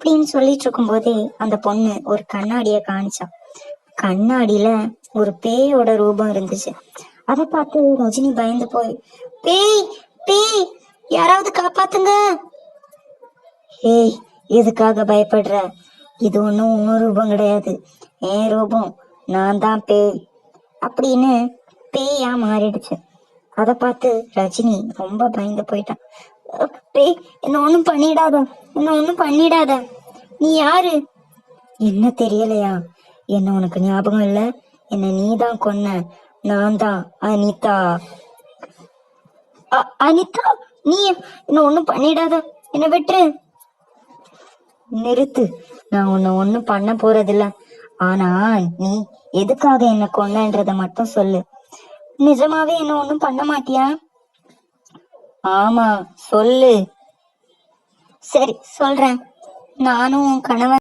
அப்படின்னு சொல்லிட்டு இருக்கும் போதே அந்த பொண்ணு ஒரு கண்ணாடிய காணிச்சான். கண்ணாடியில ஒரு பேயோட ரூபம் இருந்துச்சு. அதை பார்த்து ரஜினி பயந்து போய், பேய் பேய், யாராவது காப்பாத்துங்க. ஏய், எதுக்காக பயப்படுற? இது ஒன்றும் உன் ரூபம் கிடையாது, என் ரூபம், நான் தான் பேய் அப்படின்னு பேயா மாறிடுச்சு. அதை பார்த்து ரஜினி ரொம்ப பயந்து போயிட்டான். பேய், என்ன ஒண்ணும் பண்ணிடாத, என்ன ஒண்ணும் பண்ணிடாத. நீ யாரு? என்ன தெரியலையா? என்ன உனக்கு ஞாபகம் இல்ல? என்ன நீதான் கொன்ன. நான் தான் அனிதா. அனிதா? நீ என்ன ஒண்ணும் பண்ணிடாத, என்ன விட்டுரு. நிறுத்து, நான் உன்னை ஒண்ணும் பண்ண போறதில்ல. ஆனா நீ எதுக்காக என்ன கொன்னன்றத மட்டும் சொல்லு. நிஜமாவே என்ன ஒண்ணும் பண்ண மாட்டியா? ஆமா, சொல்லு. சரி, சொல்றேன். நானும் உன் கணவன்